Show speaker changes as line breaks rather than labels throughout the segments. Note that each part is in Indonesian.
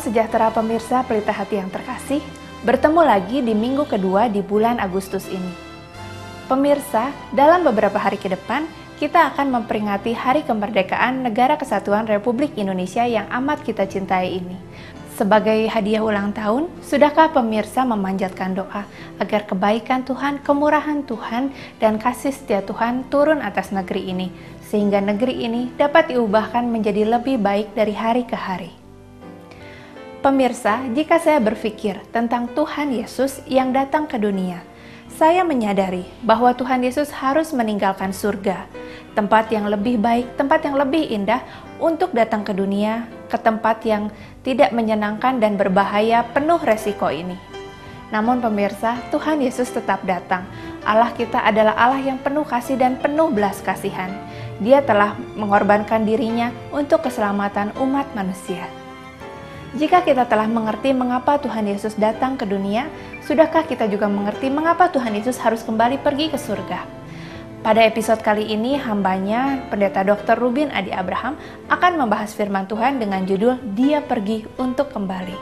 sejahtera pemirsa Pelita Hati yang terkasih, bertemu lagi di minggu kedua di bulan Agustus ini. Pemirsa, dalam beberapa hari ke depan, kita akan memperingati Hari Kemerdekaan Negara Kesatuan Republik Indonesia yang amat kita cintai ini. Sebagai hadiah ulang tahun, sudahkah pemirsa memanjatkan doa agar kebaikan Tuhan, kemurahan Tuhan, dan kasih setia Tuhan turun atas negeri ini, sehingga negeri ini dapat diubahkan menjadi lebih baik dari hari ke hari? Pemirsa, jika saya berpikir tentang Tuhan Yesus yang datang ke dunia, saya menyadari bahwa Tuhan Yesus harus meninggalkan surga, tempat yang lebih baik, tempat yang lebih indah untuk datang ke dunia, ke tempat yang tidak menyenangkan dan berbahaya penuh resiko ini. Namun pemirsa, Tuhan Yesus tetap datang. Allah kita adalah Allah yang penuh kasih dan penuh belas kasihan. Dia telah mengorbankan dirinya untuk keselamatan umat manusia. Jika kita telah mengerti mengapa Tuhan Yesus datang ke dunia, sudahkah kita juga mengerti mengapa Tuhan Yesus harus kembali pergi ke surga? Pada episode kali ini, hambanya, Pendeta Dr. Rubin Adi Abraham, akan membahas firman Tuhan dengan judul Dia Pergi Untuk Kembali.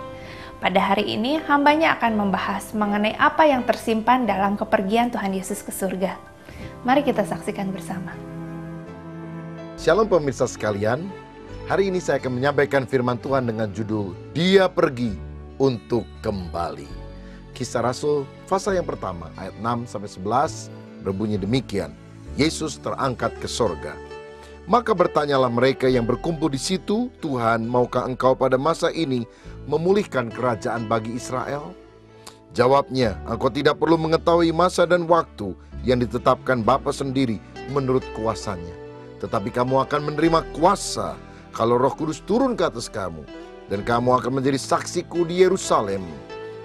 Pada hari ini, hambanya akan membahas mengenai apa yang tersimpan dalam kepergian Tuhan Yesus ke surga. Mari kita saksikan bersama.
Shalom pemirsa sekalian. Hari ini saya akan menyampaikan firman Tuhan dengan judul Dia Pergi Untuk Kembali. Kisah Rasul pasal yang pertama ayat 6-11 berbunyi demikian. Yesus terangkat ke sorga. Maka bertanyalah mereka yang berkumpul di situ, Tuhan, maukah engkau pada masa ini memulihkan kerajaan bagi Israel? Jawabnya, engkau tidak perlu mengetahui masa dan waktu yang ditetapkan Bapa sendiri menurut kuasanya. Tetapi kamu akan menerima kuasa kalau Roh Kudus turun ke atas kamu, dan kamu akan menjadi saksiku di Yerusalem,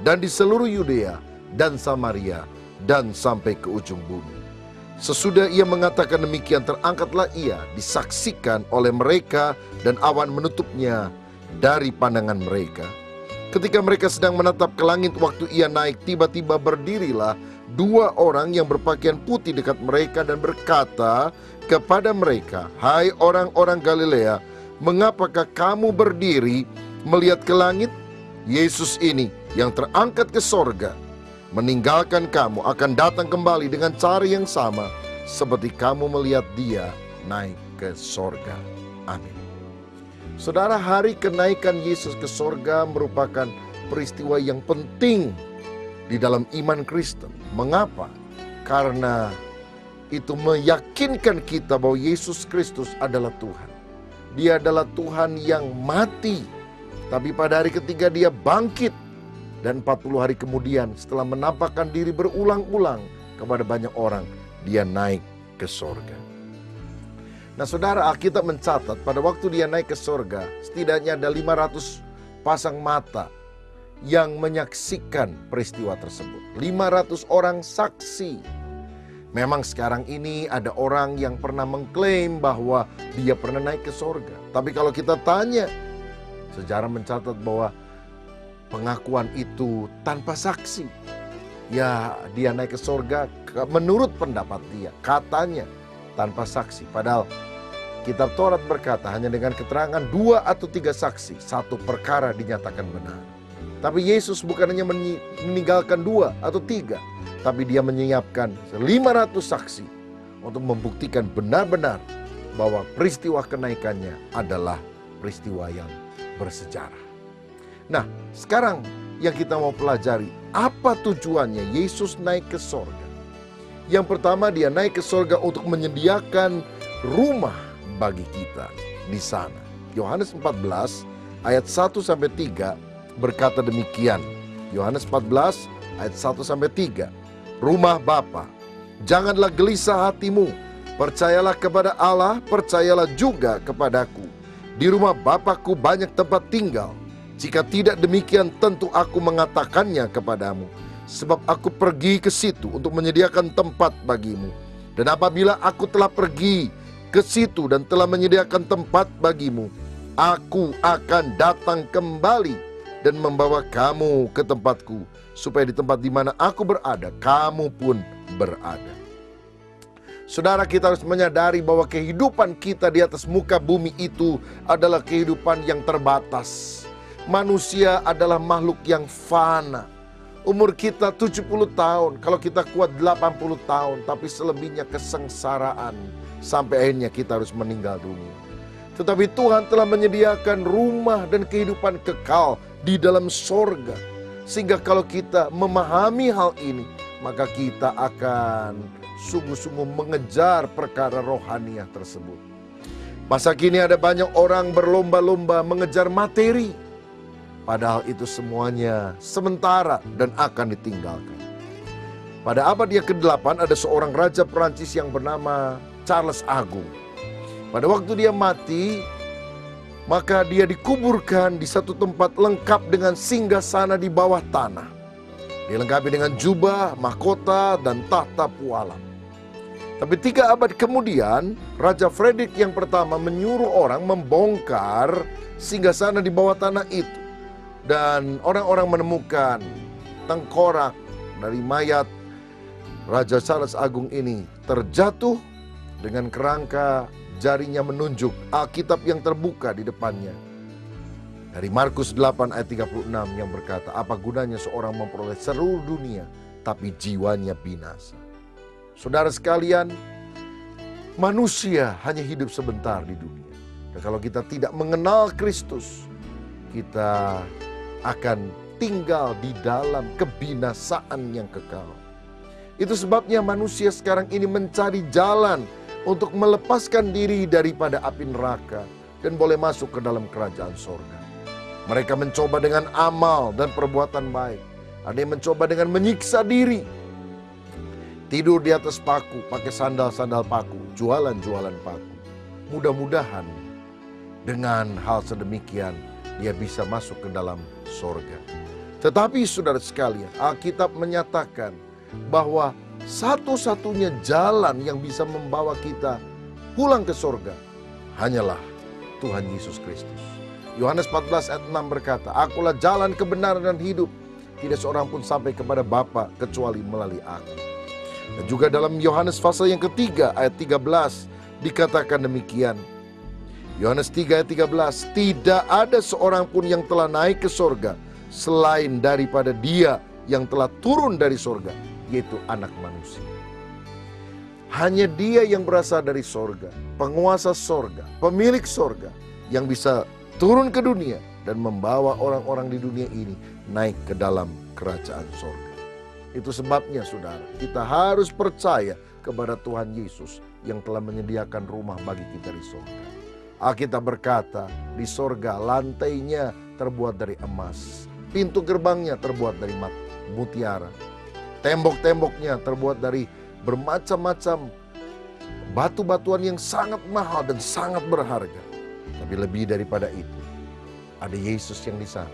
dan di seluruh Yudea, dan Samaria, dan sampai ke ujung bumi. Sesudah ia mengatakan demikian, terangkatlah ia, disaksikan oleh mereka, dan awan menutupnya dari pandangan mereka. Ketika mereka sedang menatap ke langit waktu ia naik, tiba-tiba berdirilah dua orang yang berpakaian putih dekat mereka, dan berkata kepada mereka, "Hai orang-orang Galilea, mengapakah kamu berdiri melihat ke langit? Yesus ini yang terangkat ke sorga, meninggalkan kamu, akan datang kembali dengan cara yang sama seperti kamu melihat dia naik ke sorga." Amin. Saudara, hari kenaikan Yesus ke sorga merupakan peristiwa yang penting di dalam iman Kristen. Mengapa? Karena itu meyakinkan kita bahwa Yesus Kristus adalah Tuhan. Dia adalah Tuhan yang mati, tapi pada hari ketiga dia bangkit. Dan 40 hari kemudian setelah menampakkan diri berulang-ulang kepada banyak orang, dia naik ke sorga. Nah saudara, Alkitab mencatat pada waktu dia naik ke sorga, setidaknya ada 500 pasang mata yang menyaksikan peristiwa tersebut. 500 orang saksi. Memang sekarang ini ada orang yang pernah mengklaim bahwa dia pernah naik ke sorga. Tapi kalau kita tanya, sejarah mencatat bahwa pengakuan itu tanpa saksi. Ya, dia naik ke sorga menurut pendapat dia, katanya tanpa saksi. Padahal kitab Taurat berkata hanya dengan keterangan 2 atau 3 saksi, satu perkara dinyatakan benar. Tapi Yesus bukan hanya meninggalkan 2 atau 3, tapi dia menyiapkan 500 saksi untuk membuktikan benar-benar bahwa peristiwa kenaikannya adalah peristiwa yang bersejarah. Nah, sekarang yang kita mau pelajari, apa tujuannya Yesus naik ke sorga? Yang pertama, dia naik ke sorga untuk menyediakan rumah bagi kita di sana. Yohanes 14 ayat 1-3 berkata demikian. Yohanes 14 ayat 1-3. Rumah Bapa, janganlah gelisah hatimu, percayalah kepada Allah, percayalah juga kepadaku. Di rumah Bapa-Ku banyak tempat tinggal. Jika tidak demikian, tentu aku mengatakannya kepadamu. Sebab aku pergi ke situ untuk menyediakan tempat bagimu. Dan apabila aku telah pergi ke situ dan telah menyediakan tempat bagimu, aku akan datang kembali dan membawa kamu ke tempatku, supaya di tempat di mana aku berada, kamu pun berada. Saudara, kita harus menyadari bahwa kehidupan kita di atas muka bumi itu adalah kehidupan yang terbatas. Manusia adalah makhluk yang fana. Umur kita 70 tahun, kalau kita kuat 80 tahun, tapi selebihnya kesengsaraan. Sampai akhirnya kita harus meninggal dunia. Tetapi Tuhan telah menyediakan rumah dan kehidupan kekal di dalam sorga. Sehingga kalau kita memahami hal ini, maka kita akan sungguh-sungguh mengejar perkara rohaniah tersebut. Masa kini ada banyak orang berlomba-lomba mengejar materi. Padahal itu semuanya sementara dan akan ditinggalkan. Pada abad yang ke-8 ada seorang raja Perancis yang bernama Charles Agung. Pada waktu dia mati, maka dia dikuburkan di satu tempat lengkap dengan singgasana di bawah tanah. Dilengkapi dengan jubah, mahkota, dan tahta pualam. Tapi 3 abad kemudian, Raja Frederick yang pertama menyuruh orang membongkar singgasana di bawah tanah itu. Dan orang-orang menemukan tengkorak dari mayat Raja Charles Agung ini terjatuh dengan kerangka jarinya menunjuk Alkitab yang terbuka di depannya. Dari Markus 8 ayat 36 yang berkata, apa gunanya seorang memperoleh seluruh dunia tapi jiwanya binasa. Saudara sekalian, manusia hanya hidup sebentar di dunia. Dan kalau kita tidak mengenal Kristus, kita akan tinggal di dalam kebinasaan yang kekal. Itu sebabnya manusia sekarang ini mencari jalan untuk melepaskan diri daripada api neraka dan boleh masuk ke dalam kerajaan sorga. Mereka mencoba dengan amal dan perbuatan baik. Ada yang mencoba dengan menyiksa diri. Tidur di atas paku, pakai sandal-sandal paku, jualan-jualan paku. Mudah-mudahan dengan hal sedemikian dia bisa masuk ke dalam sorga. Tetapi saudara sekalian, Alkitab menyatakan bahwa satu-satunya jalan yang bisa membawa kita pulang ke sorga hanyalah Tuhan Yesus Kristus. Yohanes 14 ayat 6 berkata, akulah jalan kebenaran dan hidup. Tidak seorang pun sampai kepada Bapa kecuali melalui aku. Dan juga dalam Yohanes pasal yang ketiga ayat 13 dikatakan demikian. Yohanes 3 ayat 13, tidak ada seorang pun yang telah naik ke sorga selain daripada dia yang telah turun dari sorga, yaitu anak manusia. Hanya dia yang berasal dari sorga, penguasa sorga, pemilik sorga, yang bisa turun ke dunia dan membawa orang-orang di dunia ini naik ke dalam kerajaan sorga. Itu sebabnya saudara, kita harus percaya kepada Tuhan Yesus yang telah menyediakan rumah bagi kita di sorga. Alkitab berkata, di sorga lantainya terbuat dari emas, pintu gerbangnya terbuat dari mutiara, tembok-temboknya terbuat dari bermacam-macam batu-batuan yang sangat mahal dan sangat berharga. Tapi lebih daripada itu, ada Yesus yang di sana,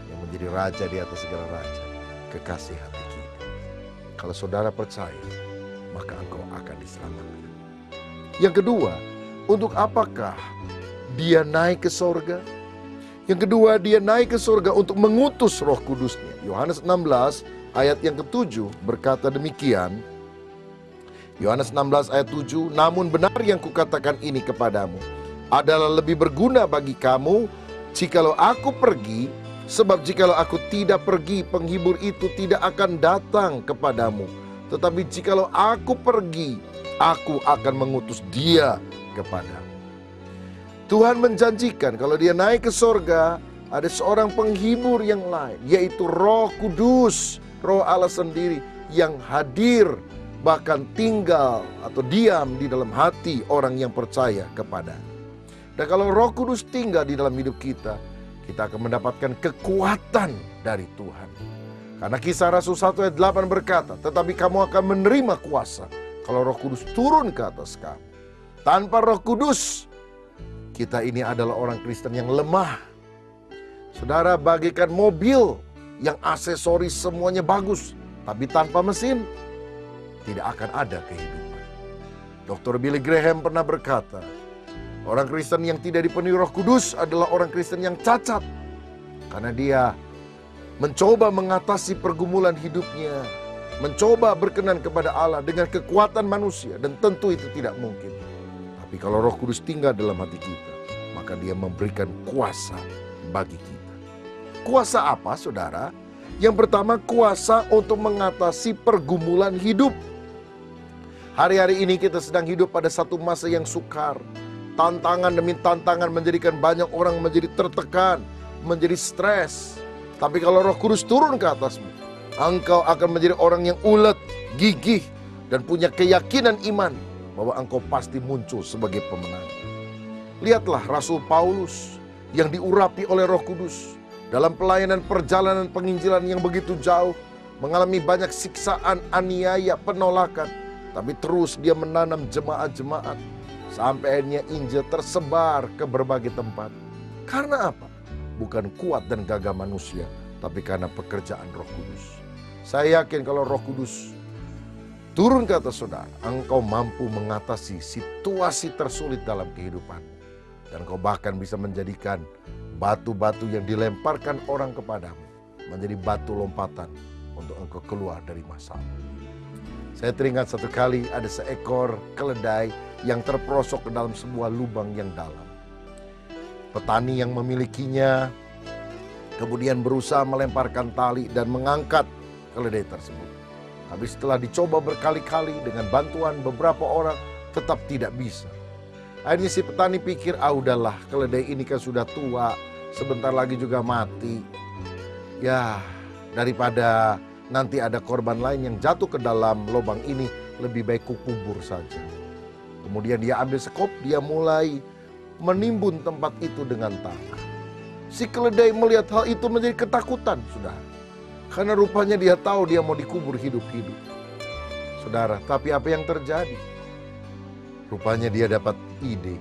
yang menjadi raja di atas segala raja, kekasih hati kita. Kalau saudara percaya, maka engkau akan diselamatkan. Yang kedua, untuk apakah dia naik ke sorga? Yang kedua, dia naik ke sorga untuk mengutus Roh Kudusnya. Yohanes 16 ayat yang ke-7 berkata demikian. Yohanes 16 ayat 7, namun benar yang kukatakan ini kepadamu adalah lebih berguna bagi kamu jikalau aku pergi, sebab jikalau aku tidak pergi, penghibur itu tidak akan datang kepadamu. Tetapi jikalau aku pergi, aku akan mengutus dia kepadamu. Tuhan menjanjikan kalau dia naik ke sorga, ada seorang penghibur yang lain, yaitu Roh Kudus, Roh Allah sendiri yang hadir, bahkan tinggal atau diam di dalam hati orang yang percaya kepada. Dan kalau Roh Kudus tinggal di dalam hidup kita, kita akan mendapatkan kekuatan dari Tuhan. Karena Kisah Rasul 1 ayat 8 berkata, tetapi kamu akan menerima kuasa kalau Roh Kudus turun ke atas kamu. Tanpa Roh Kudus, kita ini adalah orang Kristen yang lemah. Saudara, bagaikan mobil yang aksesoris semuanya bagus, tapi tanpa mesin tidak akan ada kehidupan. Dr. Billy Graham pernah berkata, orang Kristen yang tidak dipenuhi Roh Kudus adalah orang Kristen yang cacat. Karena dia mencoba mengatasi pergumulan hidupnya, mencoba berkenan kepada Allah dengan kekuatan manusia, dan tentu itu tidak mungkin. Tapi kalau Roh Kudus tinggal dalam hati kita, maka dia memberikan kuasa bagi kita. Kuasa apa, saudara? Yang pertama, kuasa untuk mengatasi pergumulan hidup. Hari-hari ini kita sedang hidup pada satu masa yang sukar. Tantangan demi tantangan menjadikan banyak orang menjadi tertekan, menjadi stres. Tapi kalau Roh Kudus turun ke atasmu, engkau akan menjadi orang yang ulet, gigih, dan punya keyakinan iman bahwa engkau pasti muncul sebagai pemenang. Lihatlah Rasul Paulus yang diurapi oleh Roh Kudus dalam pelayanan perjalanan penginjilan yang begitu jauh, mengalami banyak siksaan, aniaya, penolakan. Tapi terus dia menanam jemaat-jemaat sampai akhirnya Injil tersebar ke berbagai tempat. Karena apa? Bukan kuat dan gagah manusia, tapi karena pekerjaan Roh Kudus. Saya yakin kalau Roh Kudus turun ke atas saudara, engkau mampu mengatasi situasi tersulit dalam kehidupanmu. Dan kau bahkan bisa menjadikan batu-batu yang dilemparkan orang kepadamu menjadi batu lompatan untuk engkau keluar dari masalah. Saya teringat satu kali ada seekor keledai yang terperosok ke dalam sebuah lubang yang dalam. Petani yang memilikinya kemudian berusaha melemparkan tali dan mengangkat keledai tersebut. Tapi setelah dicoba berkali-kali dengan bantuan beberapa orang, tetap tidak bisa. Akhirnya si petani pikir, udahlah, keledai ini kan sudah tua, sebentar lagi juga mati. Ya, daripada nanti ada korban lain yang jatuh ke dalam lubang ini, lebih baik kukubur saja. Kemudian dia ambil sekop, dia mulai menimbun tempat itu dengan tanah. Si keledai melihat hal itu menjadi ketakutan, saudara. Karena rupanya dia tahu dia mau dikubur hidup-hidup. Saudara, tapi apa yang terjadi? Rupanya dia dapat ide.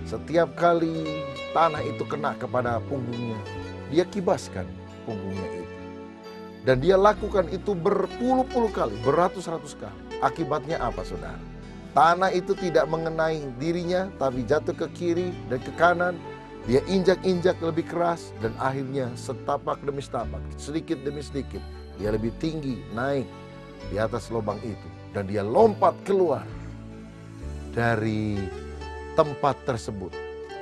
Setiap kali tanah itu kena kepada punggungnya, dia kibaskan punggungnya itu. Dan dia lakukan itu berpuluh-puluh kali, beratus-ratus kali. Akibatnya apa, saudara? Tanah itu tidak mengenai dirinya, tapi jatuh ke kiri dan ke kanan. Dia injak-injak lebih keras, dan akhirnya setapak demi setapak, sedikit demi sedikit, dia lebih tinggi naik di atas lubang itu. Dan dia lompat keluar dari tempat tersebut.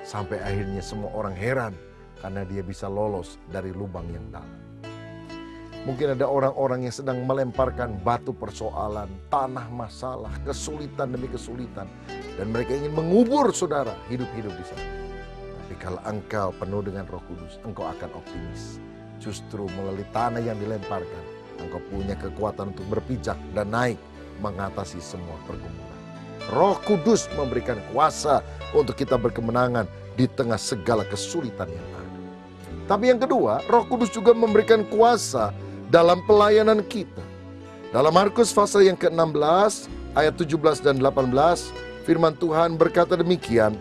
Sampai akhirnya semua orang heran karena dia bisa lolos dari lubang yang dalam. Mungkin ada orang-orang yang sedang melemparkan batu persoalan, tanah masalah, kesulitan demi kesulitan. Dan mereka ingin mengubur saudara hidup-hidup di sana. Tapi kalau engkau penuh dengan Roh Kudus, engkau akan optimis. Justru melalui tanah yang dilemparkan, engkau punya kekuatan untuk berpijak dan naik mengatasi semua pergumulan. Roh Kudus memberikan kuasa untuk kita berkemenangan di tengah segala kesulitan yang ada. Tapi yang kedua, Roh Kudus juga memberikan kuasa dalam pelayanan kita. Dalam Markus pasal yang ke-16 ayat 17 dan 18, firman Tuhan berkata demikian,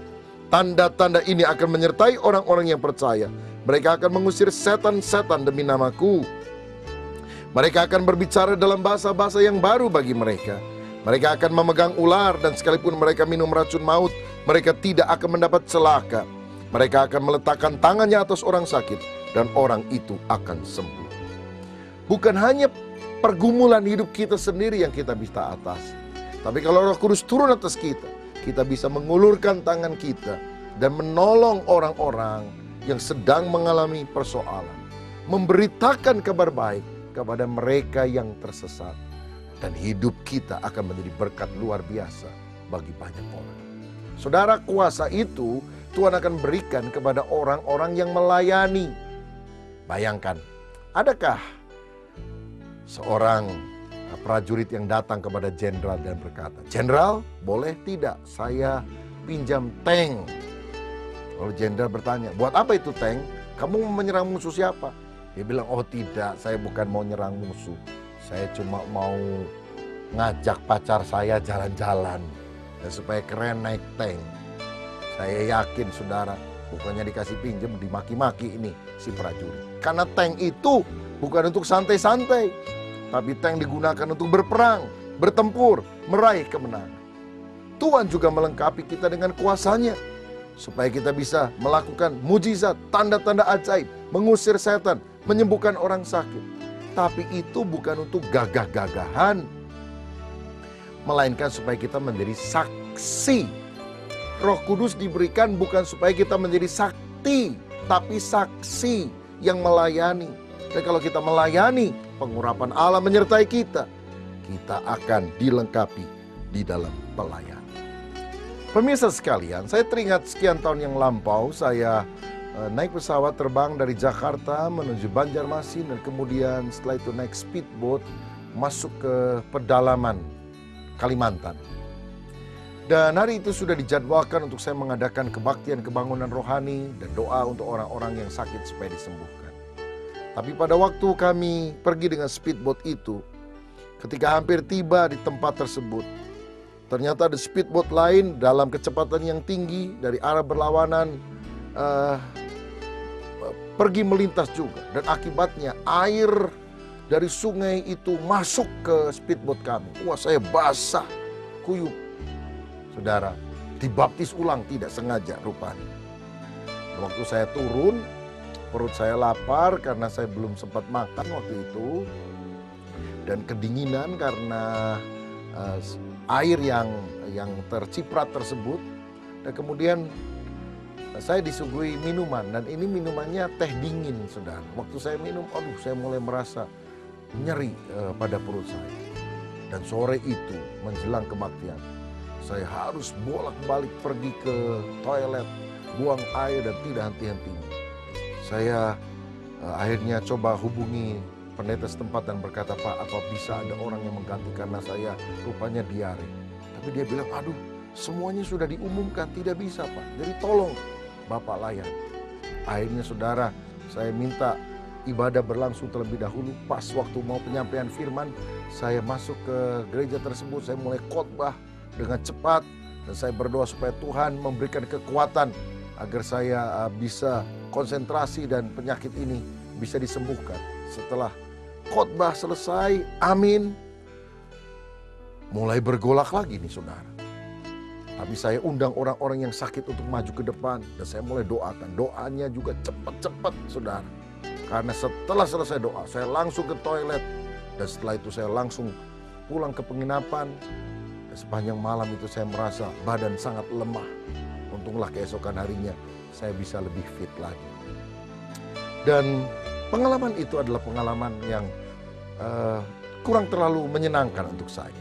tanda-tanda ini akan menyertai orang-orang yang percaya. Mereka akan mengusir setan-setan demi namaku. Mereka akan berbicara dalam bahasa-bahasa yang baru bagi mereka. Mereka akan memegang ular, dan sekalipun mereka minum racun maut, mereka tidak akan mendapat celaka. Mereka akan meletakkan tangannya atas orang sakit, dan orang itu akan sembuh. Bukan hanya pergumulan hidup kita sendiri yang kita bisa atasi. Tapi kalau Roh Kudus turun atas kita bisa mengulurkan tangan kita dan menolong orang-orang yang sedang mengalami persoalan. Memberitakan kabar baik kepada mereka yang tersesat. Dan hidup kita akan menjadi berkat luar biasa bagi banyak orang. Saudara, kuasa itu Tuhan akan berikan kepada orang-orang yang melayani. Bayangkan, adakah seorang prajurit yang datang kepada jenderal dan berkata, "Jenderal, boleh tidak saya pinjam tank?" Lalu jenderal bertanya, "Buat apa itu tank? Kamu mau menyerang musuh siapa?" Dia bilang, "Oh tidak, saya bukan mau nyerang musuh. Saya cuma mau ngajak pacar saya jalan-jalan. Dan supaya keren naik tank." Saya yakin saudara, bukannya dikasih pinjam, dimaki-maki ini si prajurit. Karena tank itu bukan untuk santai-santai. Tapi tank digunakan untuk berperang, bertempur, meraih kemenangan. Tuhan juga melengkapi kita dengan kuasanya. Supaya kita bisa melakukan mujizat, tanda-tanda ajaib, mengusir setan, menyembuhkan orang sakit. Tapi itu bukan untuk gagah-gagahan. Melainkan supaya kita menjadi saksi. Roh Kudus diberikan bukan supaya kita menjadi sakti, tapi saksi yang melayani. Dan kalau kita melayani, pengurapan Allah menyertai kita. Kita akan dilengkapi di dalam pelayanan. Pemirsa sekalian, saya teringat sekian tahun yang lampau, saya naik pesawat terbang dari Jakarta menuju Banjarmasin. Dan kemudian setelah itu naik speedboat masuk ke pedalaman Kalimantan. Dan hari itu sudah dijadwalkan untuk saya mengadakan kebaktian kebangunan rohani dan doa untuk orang-orang yang sakit supaya disembuhkan. Tapi pada waktu kami pergi dengan speedboat itu, ketika hampir tiba di tempat tersebut, ternyata ada speedboat lain dalam kecepatan yang tinggi dari arah berlawanan pergi melintas juga. Dan akibatnya air dari sungai itu masuk ke speedboat kami. Wah, saya basah kuyup. Saudara, dibaptis ulang tidak sengaja rupanya. Waktu saya turun, perut saya lapar karena saya belum sempat makan waktu itu. Dan kedinginan karena air yang terciprat tersebut. Dan kemudian saya disuguhi minuman. Dan ini minumannya teh dingin, saudara. Waktu saya minum, aduh, saya mulai merasa nyeri pada perut saya. Dan sore itu menjelang kebaktian, saya harus bolak-balik pergi ke toilet, buang air dan tidak henti-hentinya. Saya akhirnya coba hubungi pendeta setempat dan berkata, "Pak, apa bisa ada orang yang mengganti karena saya rupanya diare?" Tapi dia bilang, "Aduh, semuanya sudah diumumkan, tidak bisa, Pak. Jadi tolong Bapak layan." Akhirnya saudara, saya minta ibadah berlangsung terlebih dahulu. Pas waktu mau penyampaian firman, saya masuk ke gereja tersebut, saya mulai khotbah dengan cepat. Dan saya berdoa supaya Tuhan memberikan kekuatan agar saya bisa konsentrasi dan penyakit ini bisa disembuhkan. Setelah khotbah selesai, amin, mulai bergolak lagi nih saudara. Tapi saya undang orang-orang yang sakit untuk maju ke depan. Dan saya mulai doakan. Doanya juga cepat-cepat saudara. Karena setelah selesai doa, saya langsung ke toilet. Dan setelah itu saya langsung pulang ke penginapan. Dan sepanjang malam itu saya merasa badan sangat lemah. Untunglah keesokan harinya saya bisa lebih fit lagi. Dan pengalaman itu adalah pengalaman yang kurang terlalu menyenangkan untuk saya.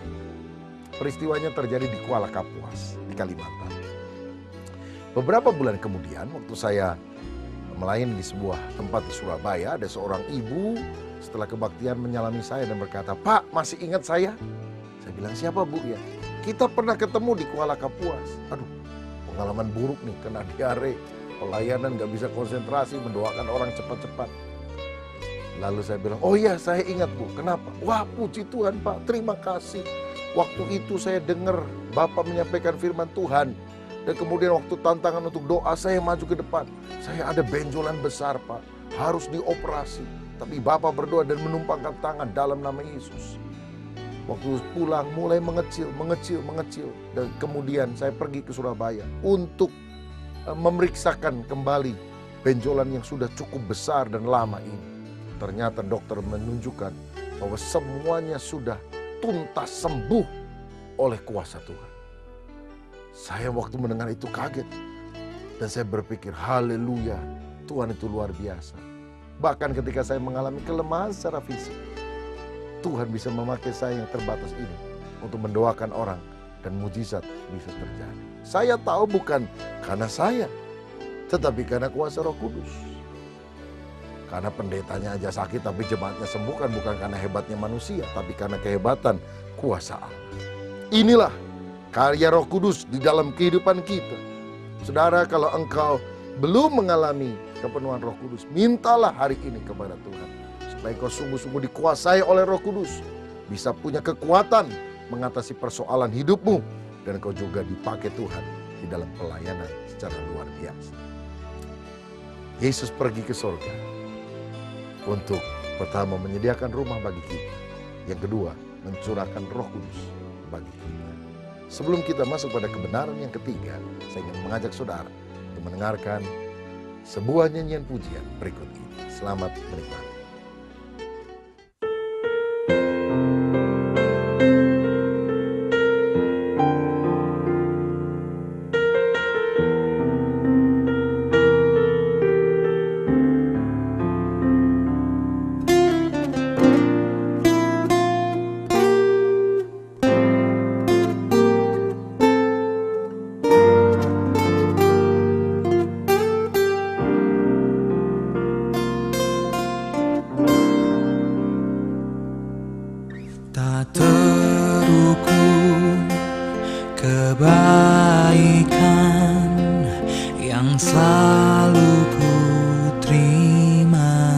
Peristiwanya terjadi di Kuala Kapuas, di Kalimantan. Beberapa bulan kemudian, waktu saya melayani di sebuah tempat di Surabaya, ada seorang ibu setelah kebaktian menyalami saya dan berkata, "Pak, masih ingat saya?" Saya bilang, "Siapa, Bu?" "Ya, kita pernah ketemu di Kuala Kapuas." Aduh, pengalaman buruk nih, kena diare, pelayanan gak bisa konsentrasi, mendoakan orang cepat-cepat. Lalu saya bilang, "Oh iya, saya ingat, Bu." "Kenapa?" "Wah, puji Tuhan, Pak, terima kasih. Waktu itu saya dengar Bapak menyampaikan firman Tuhan. Dan kemudian waktu tantangan untuk doa, saya maju ke depan. Saya ada benjolan besar, Pak, harus dioperasi. Tapi Bapak berdoa dan menumpangkan tangan dalam nama Yesus. Waktu pulang mulai mengecil. Dan kemudian saya pergi ke Surabaya untuk memeriksakan kembali benjolan yang sudah cukup besar dan lama ini. Ternyata dokter menunjukkan bahwa semuanya sudah tuntas sembuh oleh kuasa Tuhan. Saya waktu mendengar itu kaget. Dan saya berpikir, haleluya, Tuhan itu luar biasa. Bahkan ketika saya mengalami kelemahan secara fisik, Tuhan bisa memakai saya yang terbatas ini untuk mendoakan orang dan mujizat bisa terjadi. Saya tahu bukan karena saya, tetapi karena kuasa Roh Kudus. Karena pendetanya aja sakit tapi jemaatnya sembuh, bukan karena hebatnya manusia, tapi karena kehebatan kuasa Allah. Inilah karya Roh Kudus di dalam kehidupan kita. Saudara, kalau engkau belum mengalami kepenuhan Roh Kudus, mintalah hari ini kepada Tuhan. Supaya kau sungguh-sungguh dikuasai oleh Roh Kudus. Bisa punya kekuatan mengatasi persoalan hidupmu. Dan kau juga dipakai Tuhan di dalam pelayanan secara luar biasa. Yesus pergi ke surga untuk pertama menyediakan rumah bagi kita. Yang kedua, mencurahkan Roh Kudus bagi kita. Sebelum kita masuk pada kebenaran yang ketiga, saya ingin mengajak saudara untuk mendengarkan sebuah nyanyian pujian berikut ini. Selamat menikmati.
kebaikan yang selalu ku terima,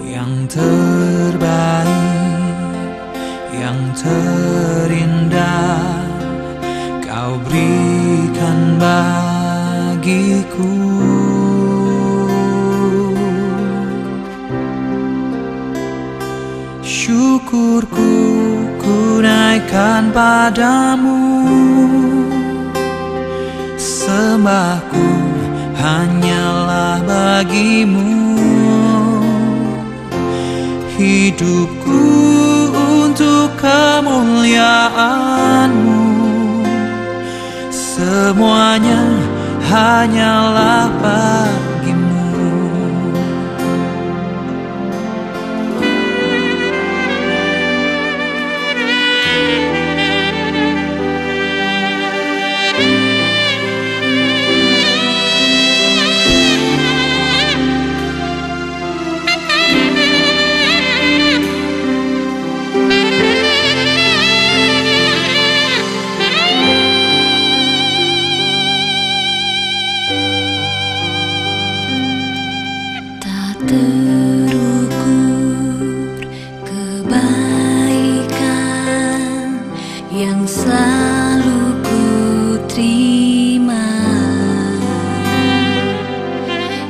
yang terbaik, yang terindah Kau berikan bagiku. Syukurku ku naikkan padamu, sembahku hanyalah bagimu. Hidupku untuk kemuliaan-Mu, semuanya hanyalah bagimu. Terukur kebaikan yang selalu ku terima,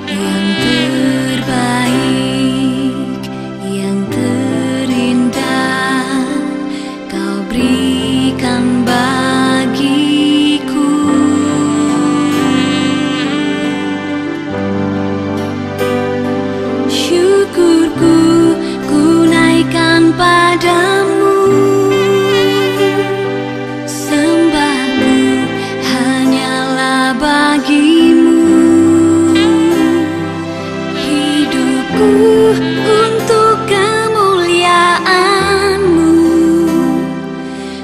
yang terbaik, yang terindah Kau berikan bagiku. Syukurku ku naikkan padamu, sembahku hanyalah bagimu. Hidupku untuk kemuliaan-Mu,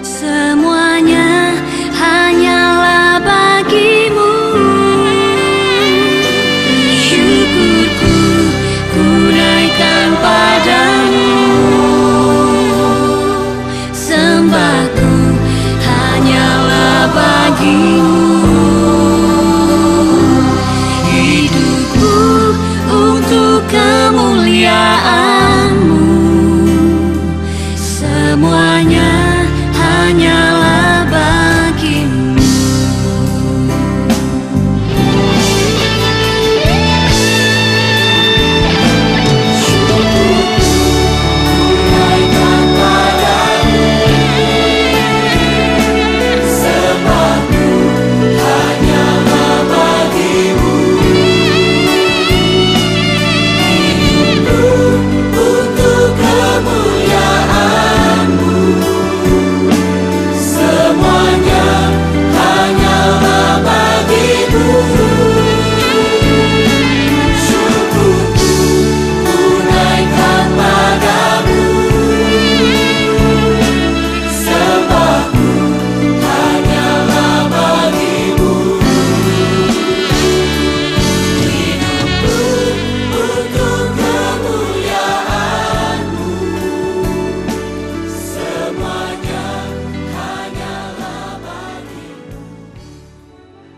semuanya hanyalah bagimu. Syukurku ku naikkan padamu, sembahku hanyalah bagimu. Hidupku untuk kemuliaan-Mu, semuanya hanyalah bagimu.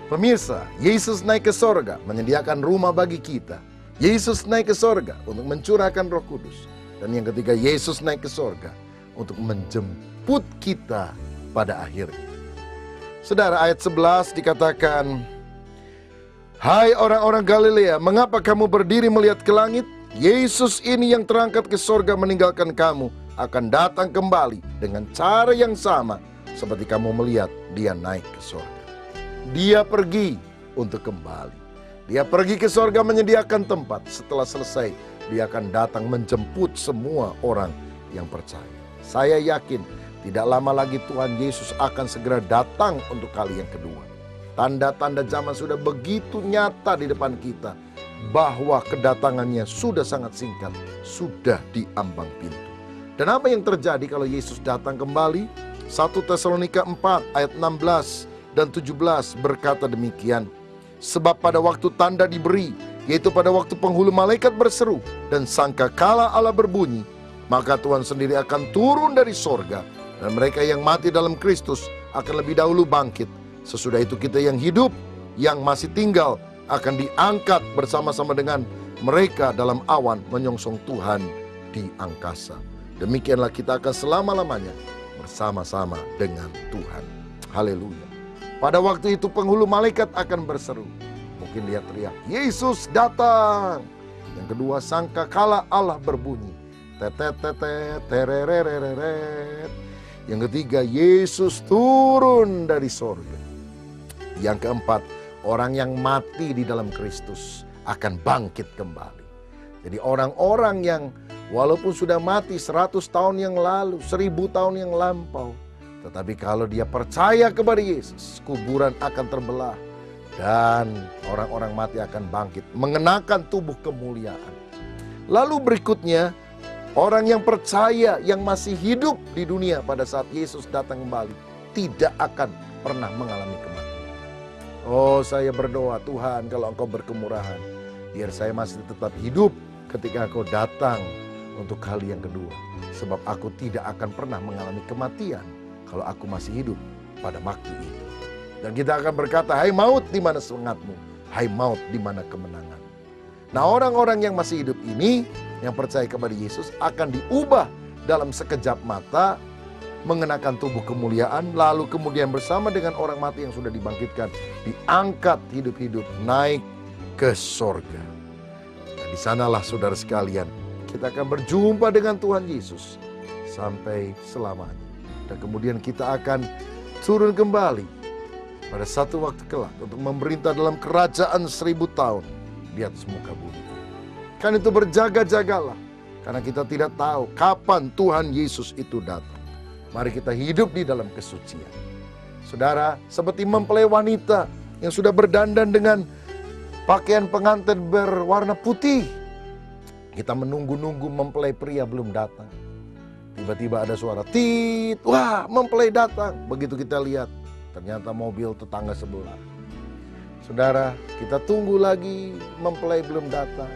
Pemirsa, Yesus naik ke sorga menyediakan rumah bagi kita. Yesus naik ke sorga untuk mencurahkan Roh Kudus. Dan yang ketiga, Yesus naik ke sorga untuk menjemput kita pada akhirnya. Saudara, ayat 11 dikatakan, "Hai orang-orang Galilea, mengapa kamu berdiri melihat ke langit? Yesus ini yang terangkat ke sorga meninggalkan kamu akan datang kembali dengan cara yang sama seperti kamu melihat dia naik ke sorga." Dia pergi untuk kembali. Dia pergi ke sorga menyediakan tempat. Setelah selesai, dia akan datang menjemput semua orang yang percaya. Saya yakin tidak lama lagi Tuhan Yesus akan segera datang untuk kali yang kedua. Tanda-tanda zaman sudah begitu nyata di depan kita, bahwa kedatangannya sudah sangat singkat, sudah di ambang pintu. Dan apa yang terjadi kalau Yesus datang kembali? 1 Tesalonika 4 ayat 16 dan 17 berkata demikian. Sebab pada waktu tanda diberi, yaitu pada waktu penghulu malaikat berseru dan sangkakala Allah berbunyi, maka Tuhan sendiri akan turun dari sorga Dan mereka yang mati dalam Kristus akan lebih dahulu bangkit. Sesudah itu kita yang hidup, yang masih tinggal, akan diangkat bersama-sama dengan mereka dalam awan menyongsong Tuhan di angkasa. Demikianlah kita akan selama-lamanya bersama-sama dengan Tuhan. Haleluya. Pada waktu itu penghulu malaikat akan berseru. Mungkin lihat teriak, Yesus datang. Yang kedua, sangkakala Allah berbunyi. Tetetetet, tererereret. Yang ketiga, Yesus turun dari sorga. Yang keempat, orang yang mati di dalam Kristus akan bangkit kembali. Jadi orang-orang yang walaupun sudah mati 100 tahun yang lalu, 1000 tahun yang lampau, tetapi kalau dia percaya kepada Yesus, kuburan akan terbelah. Dan orang-orang mati akan bangkit, mengenakan tubuh kemuliaan. Lalu berikutnya, orang yang percaya, yang masih hidup di dunia pada saat Yesus datang kembali, tidak akan pernah mengalami kematian. Oh, saya berdoa, Tuhan, kalau Engkau berkemurahan, biar saya masih tetap hidup ketika Engkau datang untuk kali yang kedua. Sebab aku tidak akan pernah mengalami kematian kalau aku masih hidup pada waktu itu. Dan kita akan berkata, hai maut, di mana semangatmu? Hai maut, di mana kemenangan? Nah, orang-orang yang masih hidup ini, yang percaya kepada Yesus, akan diubah dalam sekejap mata, mengenakan tubuh kemuliaan, lalu kemudian bersama dengan orang mati yang sudah dibangkitkan, diangkat hidup-hidup naik ke sorga. Nah, di sanalah saudara sekalian, kita akan berjumpa dengan Tuhan Yesus sampai selamanya. Dan kemudian kita akan turun kembali pada satu waktu kelak untuk memerintah dalam kerajaan 1000 tahun di atas muka bumi. Kan itu berjaga-jagalah, karena kita tidak tahu kapan Tuhan Yesus itu datang. Mari kita hidup di dalam kesucian. Saudara, seperti mempelai wanita yang sudah berdandan dengan pakaian pengantin berwarna putih. Kita menunggu-nunggu mempelai pria belum datang. Tiba-tiba ada suara tit, wah mempelai datang. Begitu kita lihat, ternyata mobil tetangga sebelah. Saudara, kita tunggu lagi, mempelai belum datang.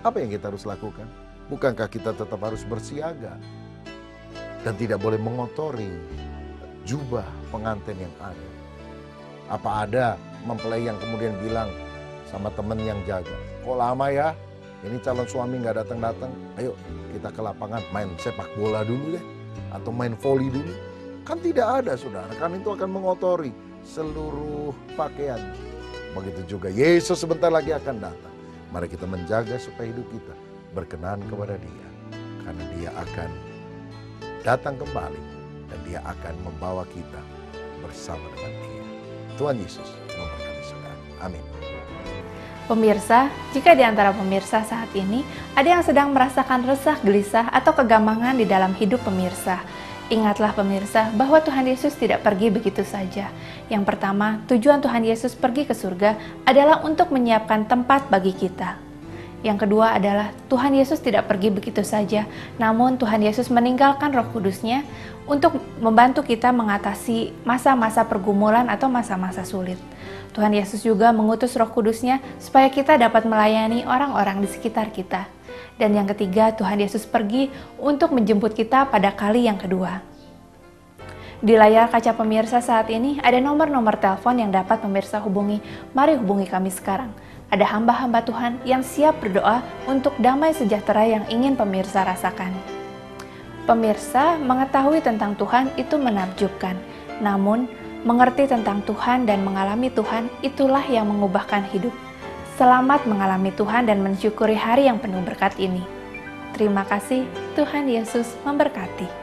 Apa yang kita harus lakukan? Bukankah kita tetap harus bersiaga? Dan tidak boleh mengotori jubah pengantin yang ada. Apa ada mempelai yang kemudian bilang sama teman yang jaga, kok lama ya? Ini calon suami gak datang-datang. Ayo kita ke lapangan main sepak bola dulu deh. Atau main voli dulu. Kan tidak ada, saudara. Kan itu akan mengotori seluruh pakaian. Begitu juga Yesus sebentar lagi akan datang. Mari kita menjaga supaya hidup kita berkenan kepada Dia. Karena Dia akan datang kembali. Dan Dia akan membawa kita bersama dengan Dia. Tuhan Yesus memberkati saudara. Amin.
Pemirsa, jika di antara pemirsa saat ini ada yang sedang merasakan resah, gelisah, atau kegambangan di dalam hidup pemirsa, ingatlah pemirsa bahwa Tuhan Yesus tidak pergi begitu saja. Yang pertama, tujuan Tuhan Yesus pergi ke surga adalah untuk menyiapkan tempat bagi kita. Yang kedua adalah Tuhan Yesus tidak pergi begitu saja, namun Tuhan Yesus meninggalkan Roh Kudus-Nya untuk membantu kita mengatasi masa-masa pergumulan atau masa-masa sulit. Tuhan Yesus juga mengutus Roh Kudus-Nya supaya kita dapat melayani orang-orang di sekitar kita. Dan yang ketiga, Tuhan Yesus pergi untuk menjemput kita pada kali yang kedua. Di layar kaca pemirsa saat ini ada nomor-nomor telepon yang dapat pemirsa hubungi. Mari hubungi kami sekarang. Ada hamba-hamba Tuhan yang siap berdoa untuk damai sejahtera yang ingin pemirsa rasakan. Pemirsa, mengetahui tentang Tuhan itu menakjubkan. Namun, mengerti tentang Tuhan dan mengalami Tuhan itulah yang mengubahkan hidup. Selamat mengalami Tuhan dan mensyukuri hari yang penuh berkat ini. Terima kasih, Tuhan Yesus memberkati.